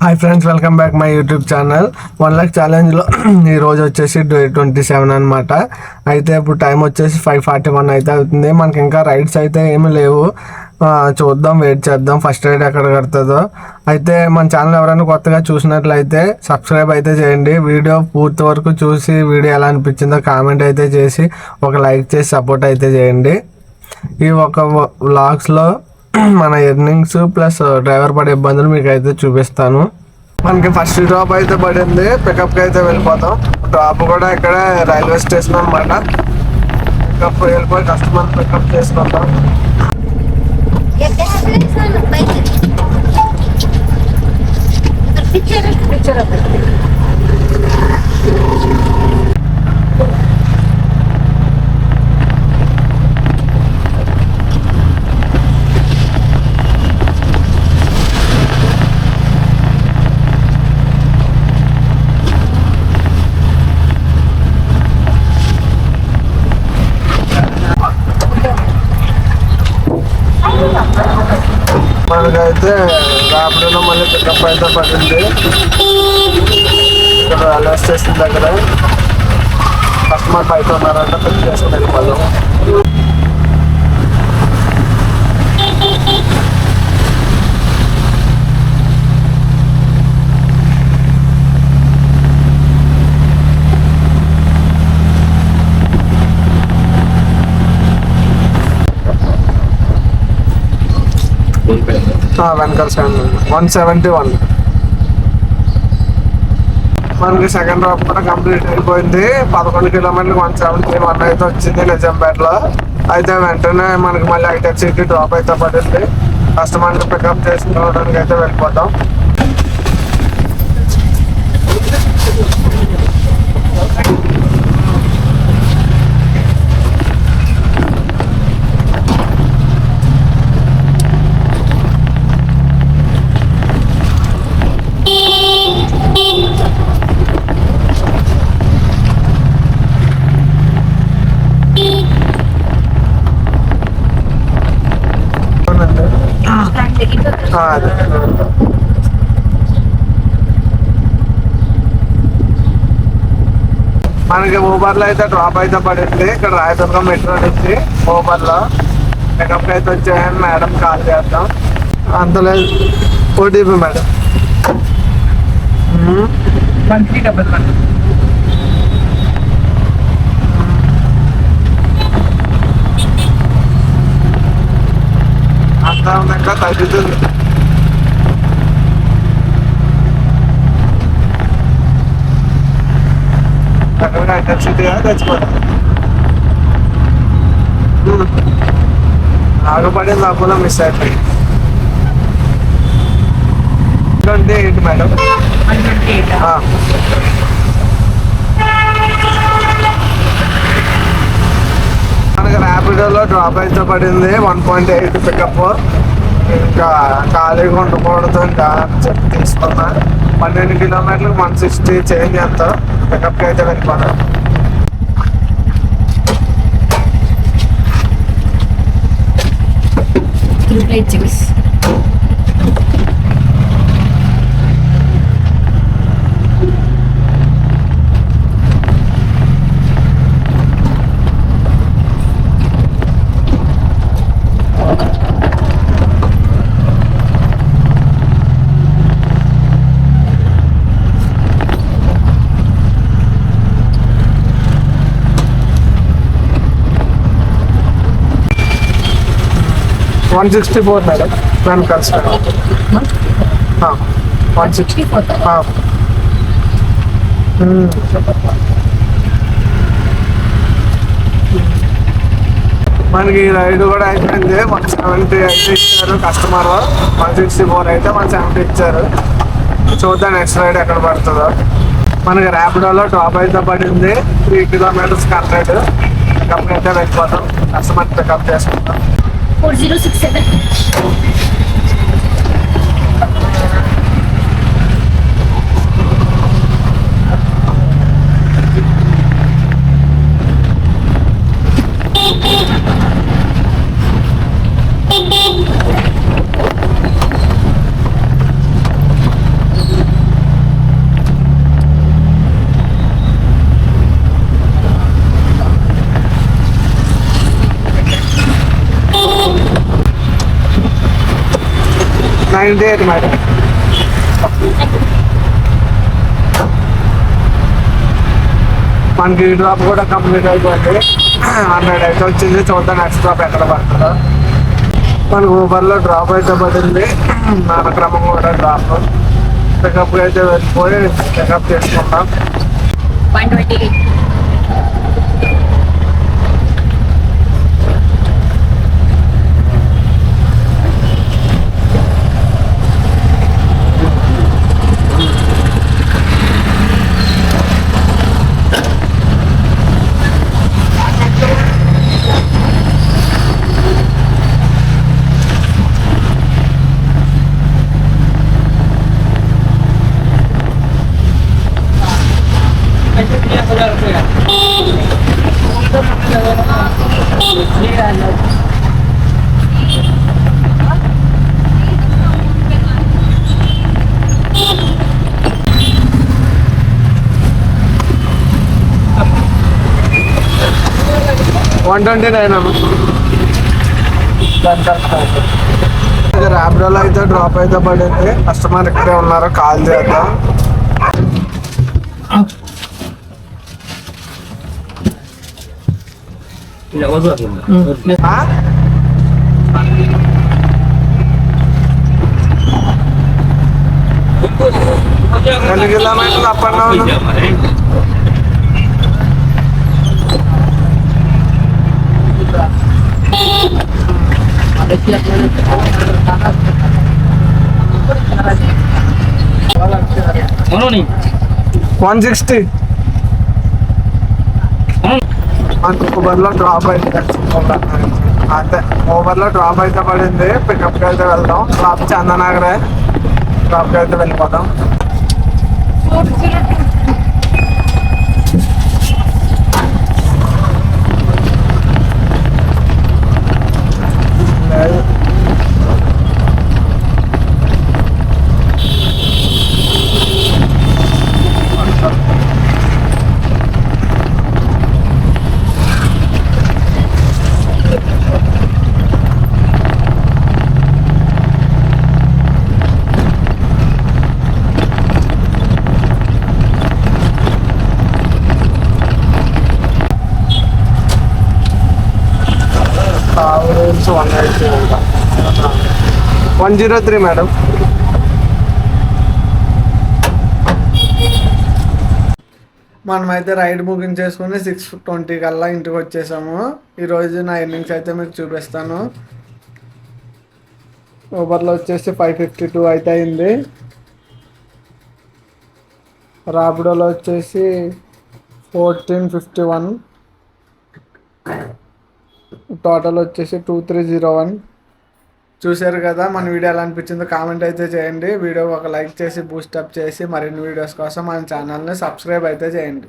Hi friends, welcome back my YouTube channel. 1 లక్ష ఛాలెంజ్లో ఈరోజు వచ్చేసి day 27 అనమాట. అయితే ఇప్పుడు టైం వచ్చేసి 5:41 అయితే అవుతుంది. మనకి ఇంకా రైడ్స్ అయితే ఏమీ లేవు. చూద్దాం, వెయిట్ చేద్దాం ఫస్ట్ రైడ్ ఎక్కడ కడుతుందో. అయితే మన ఛానల్ ఎవరైనా కొత్తగా చూసినట్లయితే సబ్స్క్రైబ్ అయితే చేయండి. వీడియో పూర్తి వరకు చూసి వీడియో ఎలా అనిపించిందో కామెంట్ అయితే చేసి ఒక లైక్ చేసి సపోర్ట్ అయితే చేయండి. ఈ ఒక వ్లాగ్స్లో మన ఎర్నింగ్స్ ప్లస్ డ్రైవర్ పడే ఇబ్బందులు మీకు అయితే చూపిస్తాను. మనకి ఫస్ట్ డ్రాప్ అయితే పడింది, పికప్కి అయితే వెళ్ళిపోతాం. డ్రాప్ కూడా ఇక్కడ రైల్వే స్టేషన్ అనమాట. పికప్ వెళ్ళిపోయి కస్టమర్ పికప్ చేసుకుంటాం. మనకైతే రాపిడోలో మళ్ళీ పికప్ అయితే పడింది. ఇక్కడ రైల్వే స్టేషన్ దగ్గర కస్టమర్ బయట ఉన్నారంటే పిక్ చేసుకుని వెళ్ళిపోదాం. వెనకాల 171. మనకి సెకండ్ డ్రాప్ కూడా కంప్లీట్ అయిపోయింది. 11 కిలోమీటర్లకు 171 అయితే వచ్చింది నిజాంపేటలో. అయితే వెంటనే మనకి మళ్ళీ హైటెక్ సిటీ డ్రాప్ అయితే పడింది. కస్టమర్ని పికప్ చేసుకోవడానికి అయితే వెళ్ళిపోతాం. మనకి ఊబర్లో అయితే డ్రాప్ అయితే పడింది. ఇక్కడ రాయదుర్గం మెట్రో నుంచి ఊబర్లో పికప్ అయితే వచ్చాయని మేడం కాల్ చేద్దాం. అంతలేదు ఓటీపీ మేడం. అంతా ఇంకా తగ్గుతుంది. ఆగపడింది అప్పులో మిస్ అయిపోయింది. 28 మేడం. మనకి ర్యాపిడోలో డ్రాప్ అయితే పడింది 1.8 పికప్. ఇంకా ఖాళీగా ఉండకూడదు ఇంకా చెప్పి తీసుకున్నా. 12 కిలోమీటర్లకు 160 చేంజ్ ఎంత పికప్కి అయితే వెళ్ళిపోతాం. $164 మేడం. నేను కలిసి 164. మనకి రైడ్ కూడా అయిపోయింది. 170 అయితే ఇచ్చారు కస్టమర్. 164 అయితే 170 ఇచ్చారు. చూద్దాం నెక్స్ట్ రైడ్ ఎక్కడ పడుతుందో. మనకి ర్యాపిడోలో డ్రాప్ అయితే పడింది 3 కిలోమీటర్స్ 100. పికప్ అయితే వెళ్ళిపోతాం. కస్టమర్ పికప్ చేసుకుంటాం. 4067. 128 మేడం. మనకి డ్రాప్ కూడా కంప్లీట్ అయిపోయింది. 100 అయితే వచ్చింది. చూద్దాం నెక్స్ట్ డ్రాప్ ఎక్కడ పడుతుందో. మనకు ఊబర్లో డ్రాప్ అయితే పడింది. నానక్రమం కూడా డ్రాప్. పికప్ అయితే వెళ్ళిపోయి పికప్ చేసుకుంటాం. 128. ర్యాపిడోలో అయితే డ్రాప్ అయితే పడింది. కస్టమర్ ఇక్కడే ఉన్నారు, కాల్ చేద్దాం. ఎన్ని కిలోమీటర్లు అప్ అండ్ డౌన్? नहीं 160. మనకు ఊబర్లో డ్రాప్ అయితే అంతే. ఊబర్లో డ్రాప్ అయితే పడింది. పికప్కి అయితే వెళ్దాం. డ్రాప్ చందనగరే. డ్రాప్కి అయితే వెళ్ళిపోతాం. Towers 103 madam. మనమైతే రైడ్ బుకింగ్ చేసుకుని 6:20 కల్లా ఇంటికి వచ్చేసాము. ఈరోజు నా ఎర్నింగ్స్ అయితే మీకు చూపిస్తాను. ఊబర్లో వచ్చేసి 552 అయితే అయింది. ర్యాపిడోలో వచ్చేసి 1451. టోటల్ వచ్చేసి 2301. చూశారు కదా. మన వీడియో ఎలా అనిపించిందో కామెంట్ అయితే చేయండి. వీడియో ఒక లైక్ చేసి బూస్టప్ చేసి మరిన్ని వీడియోస్ కోసం మన ఛానల్ని సబ్స్క్రైబ్ అయితే చేయండి.